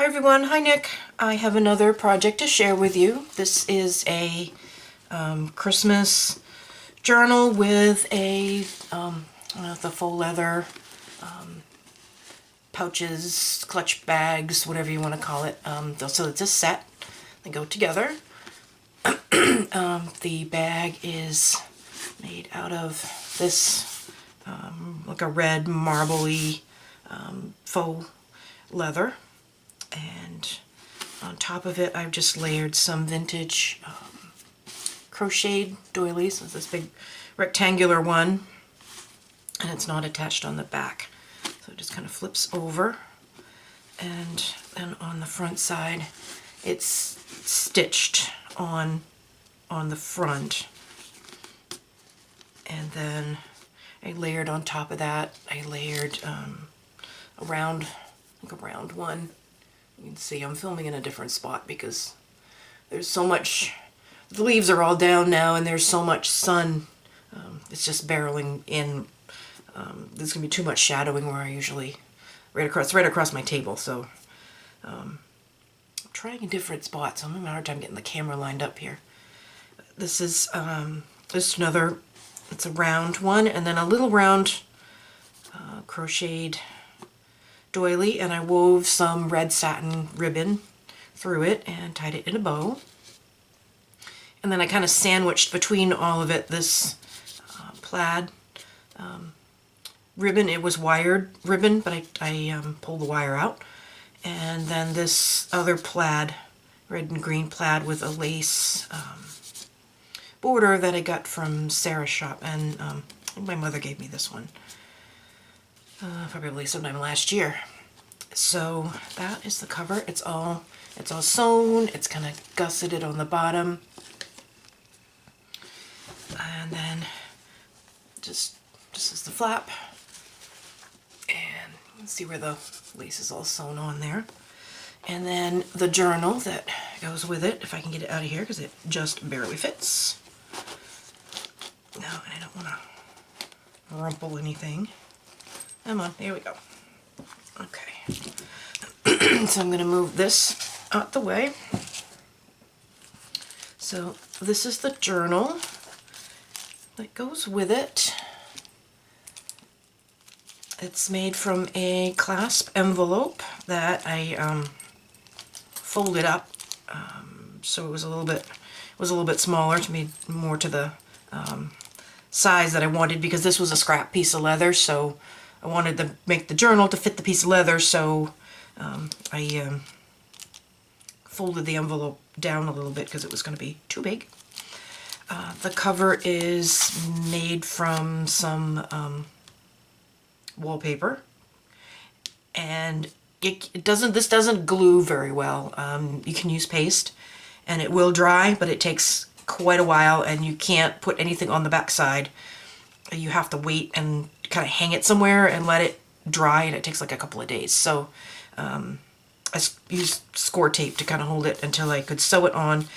everyone, hi Nick. I have another project to share with you. This is a Christmas journal with the faux leather pouches, clutch bags, whatever you want to call it. So it's a set. They go together. The bag is made out of this like a red marbly faux leather, and on top of it I've just layered some vintage crocheted doilies. It's this big rectangular one, and it's not attached on the back, so it just kind of flips over, and then on the front side it's stitched on the front, and then I layered on top of that, I layered a round one. You can see I'm filming in a different spot because there's so much, the leaves are all down now and there's so much sun. It's just barreling in. There's gonna be too much shadowing where I usually, right across my table. So I'm trying a different spot, so I'm having a hard time getting the camera lined up here. This is just another, it's a round one, and then a little round crocheted doily, and I wove some red satin ribbon through it and tied it in a bow. And then I kind of sandwiched between all of it this plaid ribbon. It was wired ribbon, but I pulled the wire out. And then this other plaid, red and green plaid with a lace border that I got from Sarah's shop, and I think my mother gave me this one. Probably sometime last year. So that is the cover. It's all sewn. It's kind of gusseted on the bottom, and then just is the flap, and you can see where the lace is all sewn on there. And then the journal that goes with it, if I can get it out of here because it just barely fits. No, and I don't want to rumple anything. Come on, here we go. Okay. So I'm going to move this out the way. So this is the journal that goes with it. It's made from a clasp envelope that I folded up, so it was a little bit smaller to me, more to the size that I wanted, because this was a scrap piece of leather, so I wanted to make the journal to fit the piece of leather, so I folded the envelope down a little bit because it was going to be too big. The cover is made from some wallpaper, and this doesn't glue very well. You can use paste and it will dry, but it takes quite a while, and you can't put anything on the back side. You have to wait and kind of hang it somewhere and let it dry, and it takes like a couple of days. So I used score tape to kind of hold it until I could sew it on,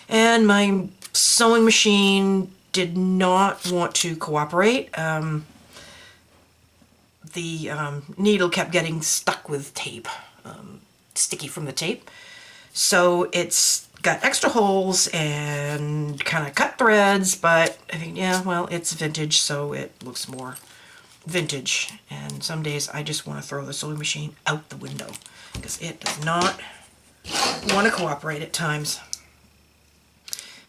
and my sewing machine did not want to cooperate. The needle kept getting stuck with tape, sticky from the tape, so it's got extra holes and kind of cut threads, but I think, yeah, well, it's vintage, so it looks more vintage, and some days I just want to throw the sewing machine out the window because it does not want to cooperate at times.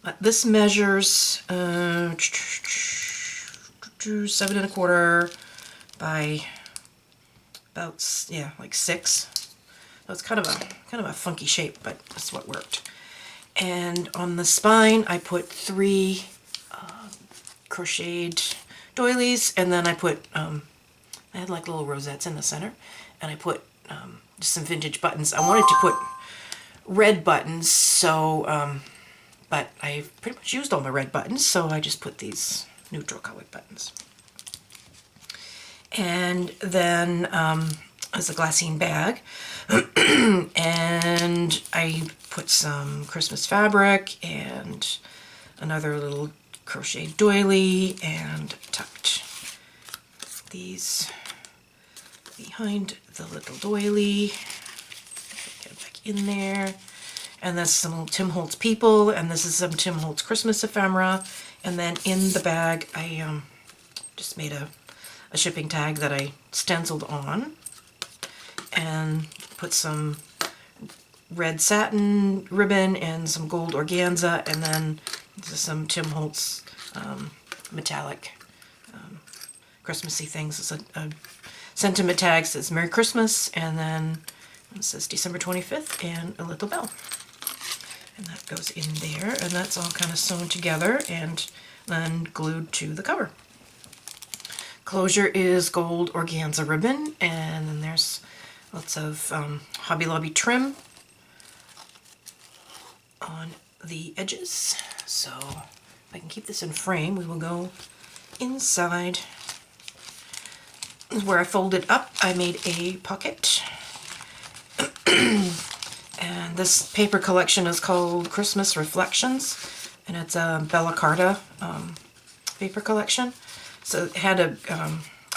But this measures 7¼ by about, yeah, like 6. So it's kind of a funky shape, but that's what worked. And on the spine I put 3 crocheted doilies, and then I put I had like little rosettes in the center, and I put just some vintage buttons. I wanted to put red buttons, so but I pretty much used all my red buttons, so I just put these neutral colored buttons. And then as a glassine bag, and I put some Christmas fabric and another little crochet doily, and tucked these behind the little doily. Get it back in there. And that's some little Tim Holtz people, and this is some Tim Holtz Christmas ephemera. And then in the bag, I just made a shipping tag that I stenciled on and put some red satin ribbon and some gold organza, and then some Tim Holtz metallic Christmassy things. It's a sentiment tag that says Merry Christmas, and then it says December 25th and a little bell. And that goes in there, and that's all kind of sewn together and then glued to the cover. Closure is gold organza ribbon, and then there's lots of Hobby Lobby trim on the edges. So if I can keep this in frame, we will go inside. This is where I folded up. I made a pocket. And this paper collection is called Christmas Reflections, and it's a Bella Carta paper collection. So it had a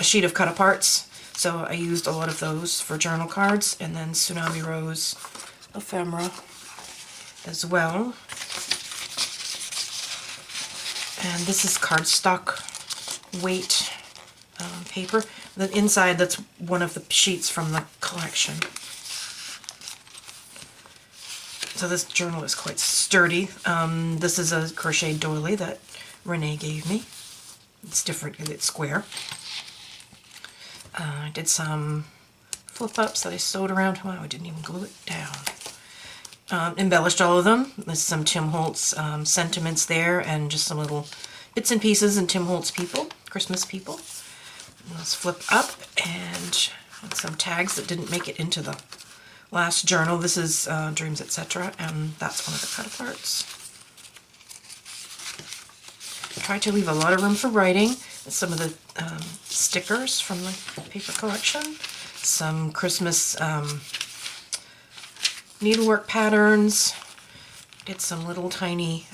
sheet of cut-aparts, so I used a lot of those for journal cards, and then Tsunami Rose ephemera as well. And this is cardstock weight paper. The inside, that's one of the sheets from the collection. So this journal is quite sturdy. This is a crochet doily that Renee gave me. It's different, it's square. I did some flip-ups that I sewed around. Wow, I didn't even glue it down. Embellished all of them. There's some Tim Holtz sentiments there, and just some little bits and pieces and Tim Holtz people, Christmas people. And let's flip up, and some tags that didn't make it into the last journal. This is Dreams, Etc., and that's one of the cut-aparts. Try to leave a lot of room for writing. Some of the stickers from the paper collection. Some Christmas needlework patterns. Did some little tiny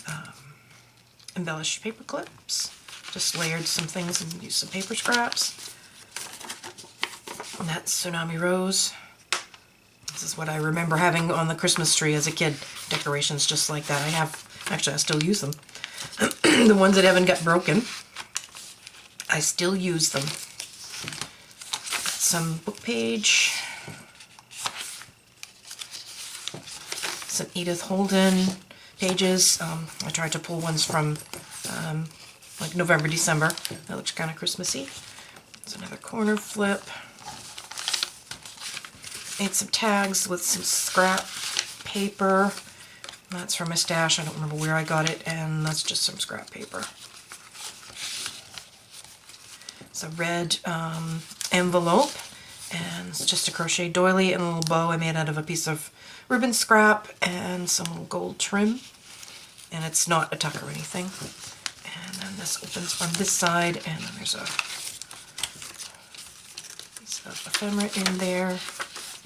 embellished paper clips. Just layered some things and used some paper scraps. And that's Tsunami Rose. This is what I remember having on the Christmas tree as a kid. Decorations just like that. I still use them. The ones that haven't got broken, I still use them. Some book page. Some Edith Holden pages. I tried to pull ones from like November, December. That looks kind of Christmassy. There's another corner flip. Made some tags with some scrap paper. That's from my stash. I don't remember where I got it, and that's just some scrap paper. It's a red envelope, and it's just a crochet doily and a little bow I made out of a piece of ribbon scrap and some little gold trim. And it's not a tuck or anything. And then this opens from this side, and then there's a piece of ephemera in there.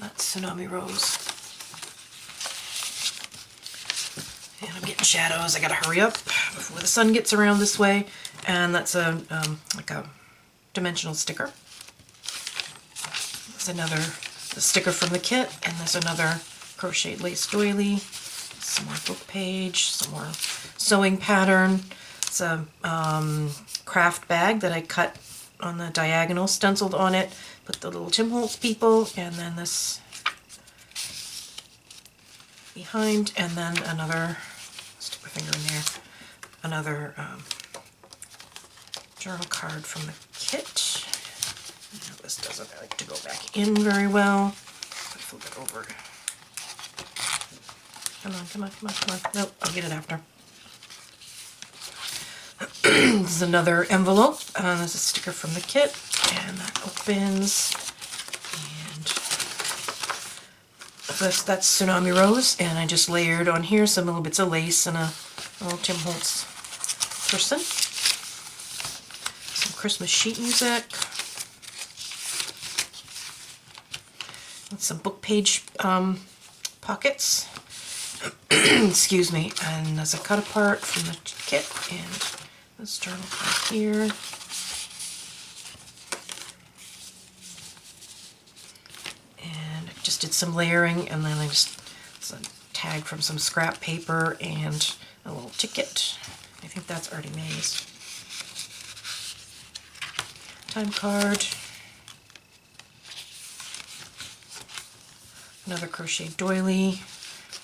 That's Tsunami Rose. And I'm getting shadows. I gotta hurry up before the sun gets around this way. And that's a like a dimensional sticker. There's another sticker from the kit, and there's another crocheted lace doily. Some more book page, some more sewing pattern. It's a craft bag that I cut on the diagonal, stenciled on it. Put the little Tim Holtz people, and then this behind, and then another, stick my finger in there, another journal card from the kit. Now this doesn't like to go back in very well. I flip it over. Come on, come on, come on, come on. Nope, I'll get it after. This is another envelope. There's a sticker from the kit, and that opens. And that's Tsunami Rose, and I just layered on here some little bits of lace and a little Tim Holtz person. Some Christmas sheet music. And some book page pockets. Excuse me. And there's a cut apart from the kit, and this journal card here. And I just did some layering, and then I just It's a tag from some scrap paper and a little ticket. I think that's already made. Time card. Another crochet doily.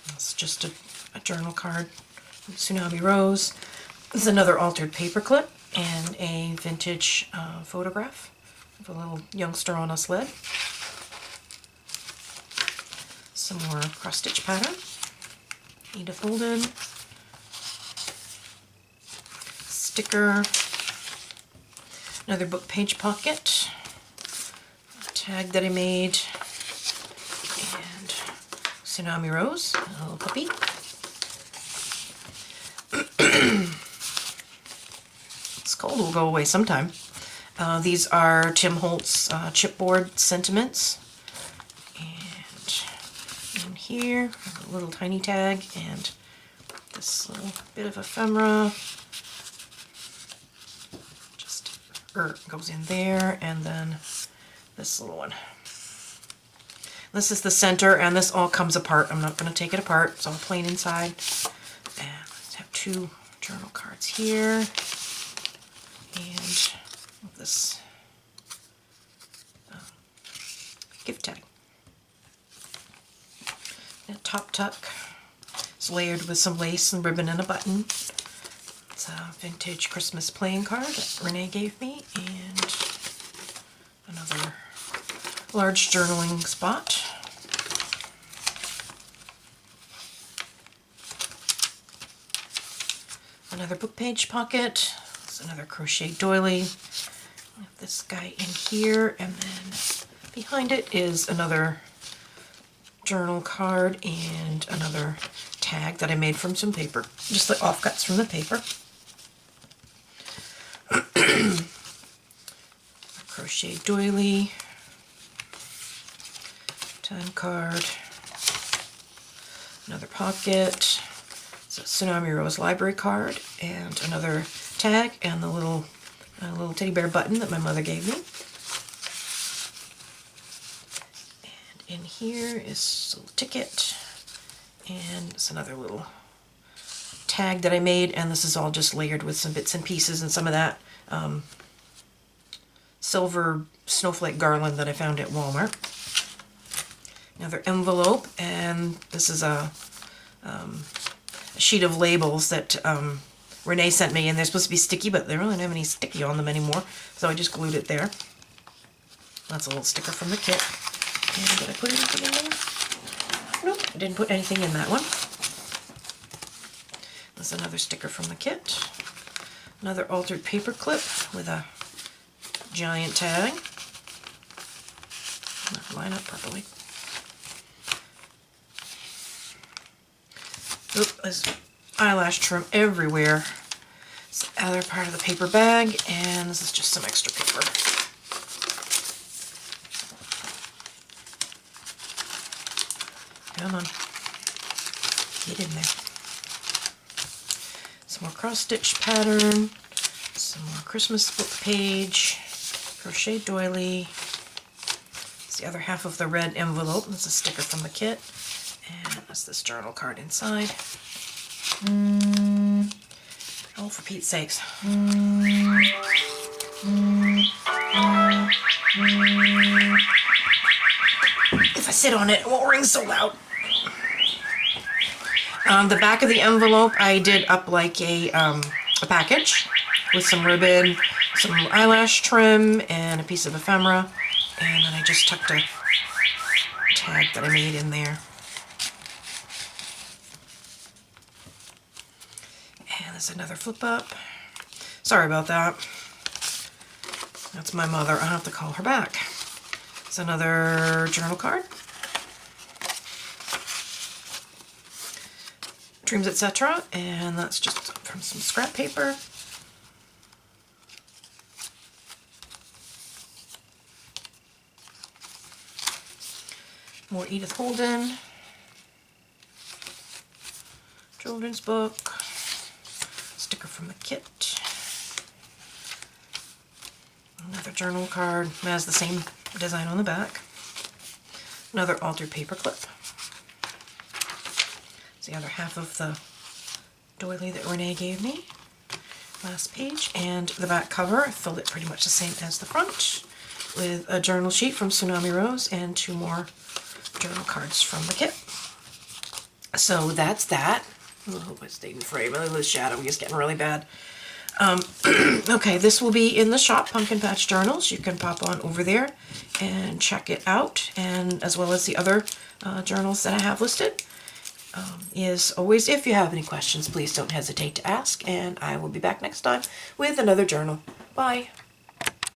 It's just a journal card. Tsunami Rose. This is another altered paper clip and a vintage photograph of a little youngster on a sled. Some more cross-stitch pattern. Edith Holden. Sticker. Another book page pocket. A tag that I made. And Tsunami Rose, a little puppy. It's cold, will go away sometime. These are Tim Holtz chipboard sentiments. And in here, a little tiny tag and this little bit of ephemera. Just goes in there, and then this little one. This is the center, and this all comes apart. I'm not going to take it apart. It's all plain inside. And let's have two journal cards here. And this gift tag. And a top tuck. It's layered with some lace and ribbon and a button. It's a vintage Christmas playing card that Renee gave me. And another large journaling spot. Another book page pocket. It's another crochet doily. I have this guy in here, and then behind it is another journal card and another tag that I made from some paper, just the offcuts from the paper. A crochet doily, time card, another pocket. It's a Tsunami Rose library card and another tag and the little teddy bear button that my mother gave me. And in here is a little ticket, and it's another little tag that I made, and this is all just layered with some bits and pieces and some of that silver snowflake garland that I found at Walmart. Another envelope, and this is a sheet of labels that Renee sent me, and they're supposed to be sticky, but they really don't have any sticky on them anymore, so I just glued it there. That's a little sticker from the kit. And did I put anything in there? Nope, I didn't put anything in that one. There's another sticker from the kit. Another altered paper clip with a giant tag. Not line up properly. Oop, there's eyelash trim everywhere. It's the other part of the paper bag, and this is just some extra paper. Come on, get in there. Some more cross-stitch pattern, some more Christmas book page, crochet doily. It's the other half of the red envelope. That's a sticker from the kit. And that's this journal card inside. Oh, for Pete's sakes. If I sit on it, it won't ring so loud. The back of the envelope, I did up like a package with some ribbon, some eyelash trim, and a piece of ephemera. And then I just tucked a tag that I made in there. And there's another flip up. Sorry about that. That's my mother. I'll have to call her back. It's another journal card. Dreams, etc. And that's just from some scrap paper. More Edith Holden. Children's book. Sticker from the kit. Another journal card. It has the same design on the back. Another altered paper clip. the other half of the doily that Renee gave me. Last page, and the back cover, I filled it pretty much the same as the front, with a journal sheet from Tsunami Rose and 2 more journal cards from the kit. So that's that. I hope I stayed in frame. The shadowing is getting really bad. Okay, this will be in the shop, Pumpkin Patch Journals. You can pop on over there and check it out, and as well as the other journals that I have listed. As always, if you have any questions, please don't hesitate to ask, and I will be back next time with another journal. Bye.